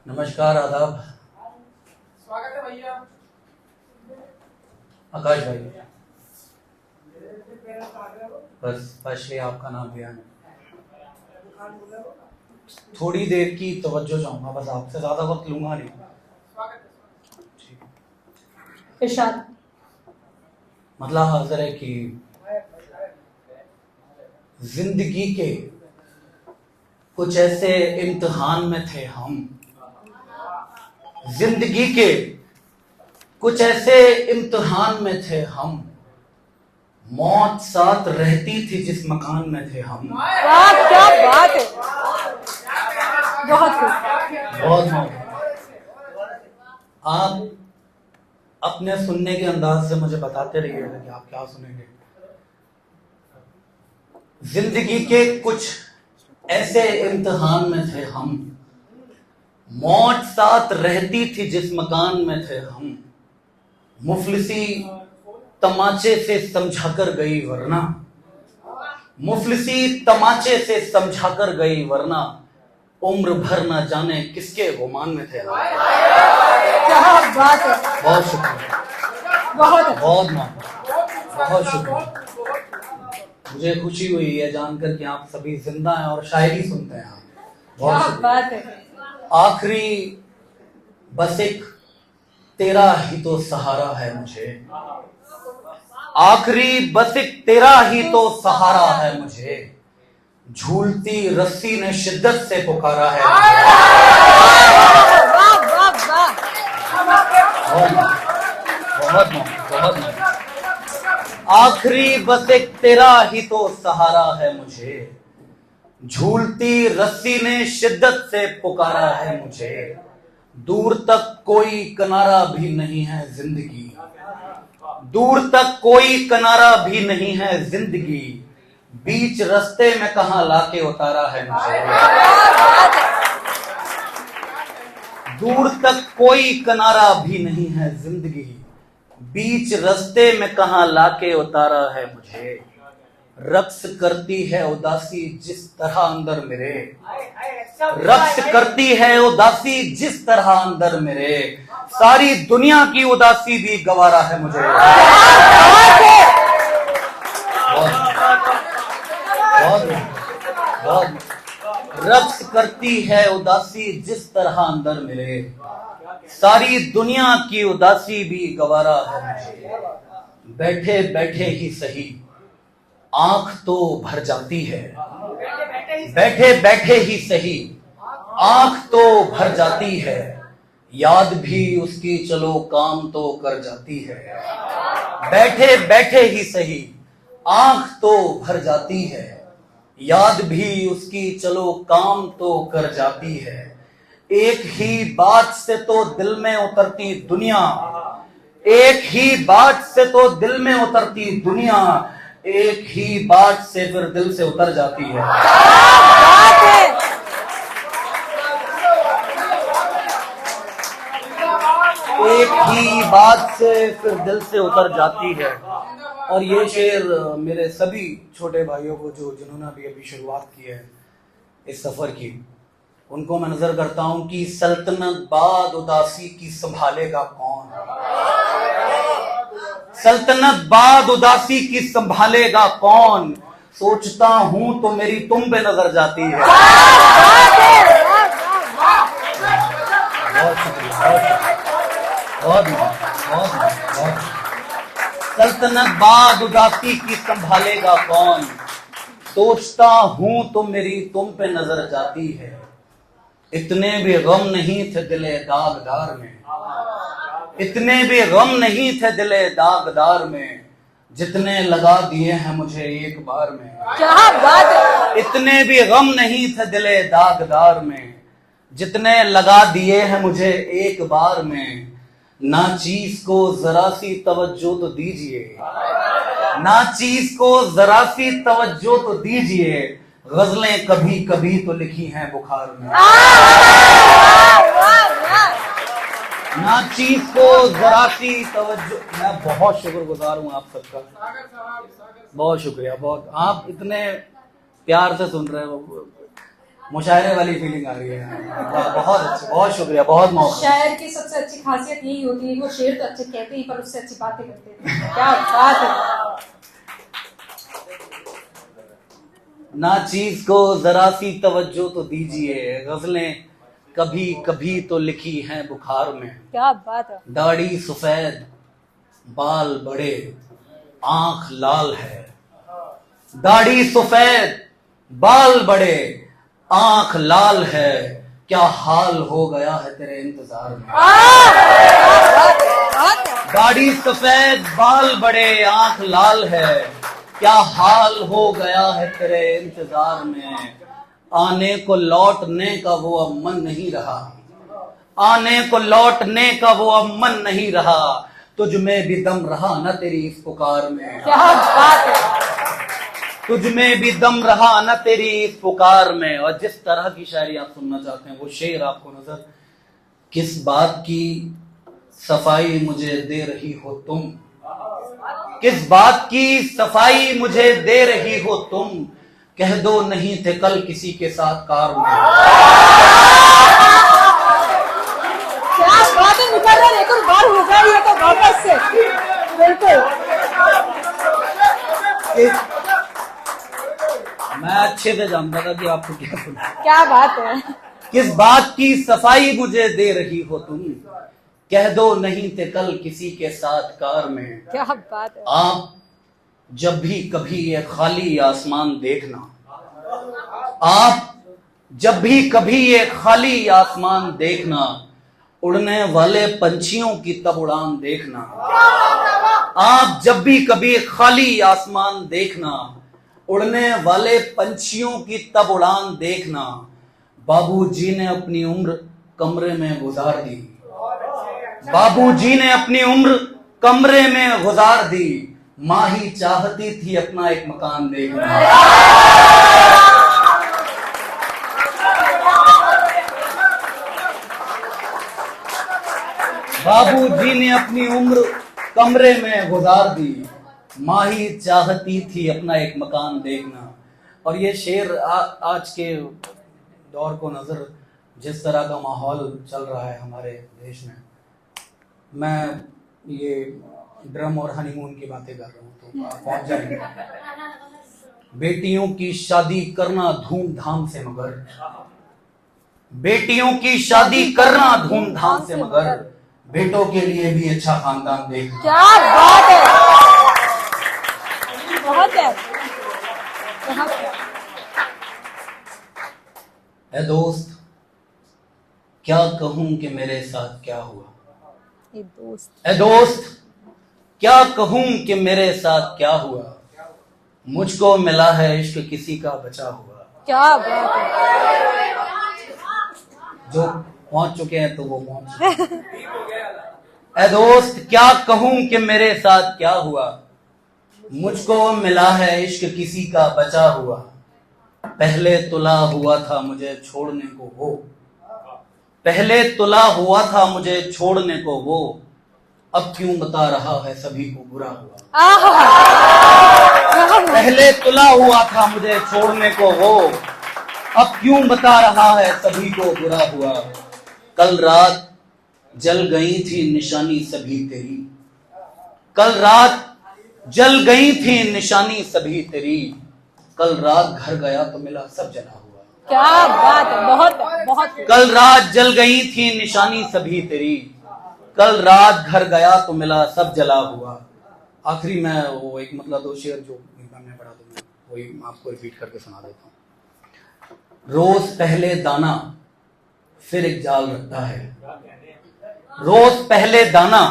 नमस्कार, आदाब। स्वागत है भैया। आकाश भाई, बस फर्स्टली आपका नाम लिया है। थोड़ी देर की तवज्जो चाहूंगा, बस आपसे ज्यादा वक्त लूंगा नहीं। इरशाद। मतलब हाजिर है कि जिंदगी के कुछ ऐसे इम्तिहान में थे हम, जिंदगी के कुछ ऐसे इम्तिहान में थे हम, मौत साथ रहती थी जिस मकान में थे हम। वाह, क्या बात है, बहुत बहुत मौत। आप अपने सुनने के अंदाज से मुझे बताते रहिएगा कि आप क्या सुनेंगे। जिंदगी के कुछ ऐसे इम्तिहान में थे हम, मौत साथ रहती थी जिस मकान में थे हम, मुफलिसी तमाचे से समझाकर गई वरना, मुफलिसी तमाचे से समझाकर गई वरना, उम्र भर ना जाने किसके गुमान में थे हम। क्या बात है, बहुत शुक्रिया, बहुत बहुत शुक्रिया। मुझे खुशी हुई है जानकर कि आप सभी जिंदा हैं और शायरी सुनते हैं। बहुत क्या शुक्रिया। बात है। आखिरी बस एक तेरा ही तो सहारा है मुझे, आखिरी बस एक तेरा ही तो सहारा है मुझे, झूलती रस्सी ने शिद्दत से पुकारा है मुझे। वाह वाह वाह, बहुत बहुत आखिरी बस एक तेरा ही तो सहारा है मुझे, झूलती रस्सी ने शिद्दत से पुकारा है मुझे, दूर तक कोई किनारा भी नहीं है जिंदगी, दूर तक कोई किनारा भी नहीं है जिंदगी, बीच रास्ते में कहां लाके उतारा है मुझे। दूर तक कोई किनारा भी नहीं है जिंदगी, बीच रास्ते में कहां लाके उतारा है मुझे, रक्स करती है उदासी जिस तरह अंदर मेरे, रक्स करती है उदासी जिस तरह अंदर मेरे, सारी दुनिया की उदासी भी गवारा है मुझे। बहुत बहुत रक्स करती है उदासी जिस तरह अंदर मेरे, सारी दुनिया की उदासी भी गवारा है मुझे, बैठे बैठे ही सही आंख तो भर जाती है, बैठे बैठे ही सही आंख तो भर जाती है, याद भी उसकी चलो काम तो कर जाती है, बैठे बैठे ही सही आंख तो भर जाती है, याद भी उसकी चलो काम तो कर जाती है, एक ही बात से तो दिल में उतरती दुनिया, एक ही बात से तो दिल में उतरती दुनिया, एक ही बात से फिर दिल से उतर जाती है। एक ही बात से फिर दिल से उतर जाती है। और ये शेर मेरे सभी छोटे भाइयों को जिन्होंने अभी शुरुआत की है इस सफर की, उनको मैं नजर करता हूं कि सल्तनत बाद उदासी की संभालेगा कौन, सल्तनत बाद उदासी की संभालेगा कौन, सोचता हूं तो मेरी तुम पे नजर जाती है। बहुत सल्तनत बाद उदासी की संभालेगा कौन, सोचता हूं तो मेरी तुम पे नजर जाती है, इतने भी गम नहीं थे दिले दागदार में, इतने भी गम नहीं थे दिले दागदार में, जितने लगा दिए हैं मुझे एक बार में। क्या बात है। इतने भी गम नहीं थे दिले दागदार में, जितने लगा दिए हैं मुझे एक बार में, ना चीज को जरा सी तवज्जो तो दीजिए, ना चीज को जरा सी तवज्जो तो दीजिए, गजलें कभी कभी तो लिखी हैं बुखार में। ना चीज को जरा सी तवज्जो। मैं बहुत शुक्रगुजार हूँ आप सबका, बहुत शुक्रिया। बहुत आप इतने प्यार से सुन रहे हो, मुशायरे वाली फीलिंग आ रही है। बहुत अच्छे, बहुत शुक्रिया, बहुत मोहब्बत। शायर की सबसे अच्छी खासियत यही होती है, वो शेर तो अच्छे कहते हैं पर उससे अच्छी बातें करते हैं। क्या बात है। ना चीज को जरा सी तवज्जो तो दीजिए, गजलें कभी कभी तो लिखी हैं बुखार में। क्या बात है। दाढ़ी सफेद, बाल बड़े, आंख लाल है। दाढ़ी सफेद, बाल बड़े, आंख लाल है। क्या हाल हो गया है तेरे इंतजार में। दाढ़ी सफेद, बाल बड़े, आंख लाल है। क्या हाल हो गया है तेरे इंतजार में। आने को लौटने का वो अब मन नहीं रहा, आने को लौटने का वो अब मन नहीं रहा। तुझ में भी दम रहा न तेरी इस पुकार में। क्या बात है। तुझ में भी दम रहा न तेरी इस पुकार में। और जिस तरह की शायरी आप सुनना चाहते हैं वो शेर आपको नजर। किस बात की सफाई मुझे दे रही हो तुम, किस बात की सफाई मुझे दे रही हो तुम। कह दो नहीं थे कल किसी के साथ कार में। क्या बात है। मुकर्रर एक और बार हो गई है तो वापस से बिल्कुल। मैं अच्छे से जानता था कि आपको क्या सुना। क्या बात है। किस बात की सफाई मुझे दे रही हो तुम। कह दो नहीं थे कल किसी के साथ कार में। क्या बात है। आप जब भी कभी ये खाली आसमान देखना, आप जब भी कभी ये खाली आसमान देखना। उड़ने वाले पंछियों की तब उड़ान देखना। आप जब भी कभी खाली आसमान देखना। उड़ने वाले पंछियों की तब उड़ान देखना। बाबूजी ने अपनी उम्र कमरे में गुजार दी। बाबूजी ने अपनी उम्र कमरे में गुजार दी। माँ ही चाहती थी अपना एक मकान देखना। बाबूजी ने अपनी उम्र कमरे में गुजार दी। माँ ही चाहती थी अपना एक मकान देखना। और ये शेर आज के दौर को नजर, जिस तरह का माहौल चल रहा है हमारे देश में, मैं ये ड्रम और हनीमून की बातें कर रहा हूँ तो आप पहुंच जाएंगे। बेटियों की शादी करना धूमधाम से मगर, बेटियों की शादी करना धूमधाम से मगर, बेटों के लिए भी अच्छा खानदान देखना। क्या बात है। बहुत है। बहुत है। ए दोस्त क्या कहूं कि मेरे साथ क्या हुआ। ए दोस्त, ए दोस्त क्या कहूं कि मेरे साथ क्या हुआ। मुझको मिला है इश्क किसी का बचा हुआ। क्या बात है। जो पहुंच चुके हैं तो वो पहुंच चुके हैं। ए दोस्त क्या कहूं कि मेरे साथ क्या हुआ। मुझको मिला है इश्क किसी का बचा हुआ। पहले तुला हुआ था मुझे छोड़ने को वो, पहले तुला हुआ था मुझे छोड़ने को वो। अब क्यों बता रहा है सभी को बुरा हुआ। पहले तुला हुआ था मुझे छोड़ने को वो, अब क्यों बता रहा है सभी को बुरा हुआ। कल रात जल गई थी निशानी सभी तेरी, कल रात जल गई थी निशानी सभी तेरी। कल रात घर गया तो मिला सब जला हुआ। क्या बात है। बहुत बहुत। कल रात जल गई थी निशानी सभी तेरी। कल रात घर गया तो मिला सब जला हुआ। आखिरी में वो एक मतलब दो शेर जो मैंने पढ़ा तो मैं वही आपको रिपीट करके सुना देता हूँ। रोज पहले दाना फिर एक जाल रखता है, रोज पहले दाना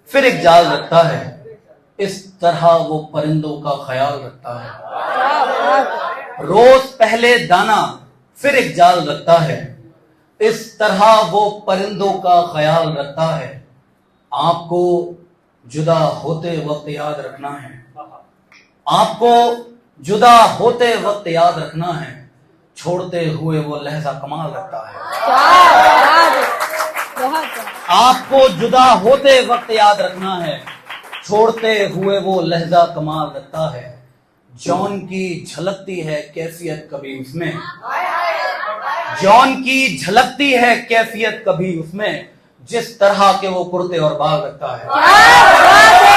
फिर एक जाल रखता है। इस तरह वो परिंदों का ख्याल रखता है। रोज पहले दाना फिर एक जाल रखता है। इस तरह वो परिंदों का ख्याल रखता है। आपको जुदा होते वक्त याद रखना है, आपको जुदा होते वक्त याद रखना है। छोड़ते हुए वो लहजा कमाल रखता है। आपको जुदा होते वक्त याद रखना है, छोड़ते हुए वो लहजा कमाल रखता है। जौन की झलकती है कैफियत कभी उसमें, जॉन की झलकती है कैफियत कभी उसमें, जिस तरह के वो कुर्ते और बाल रखता है। क्या बात है।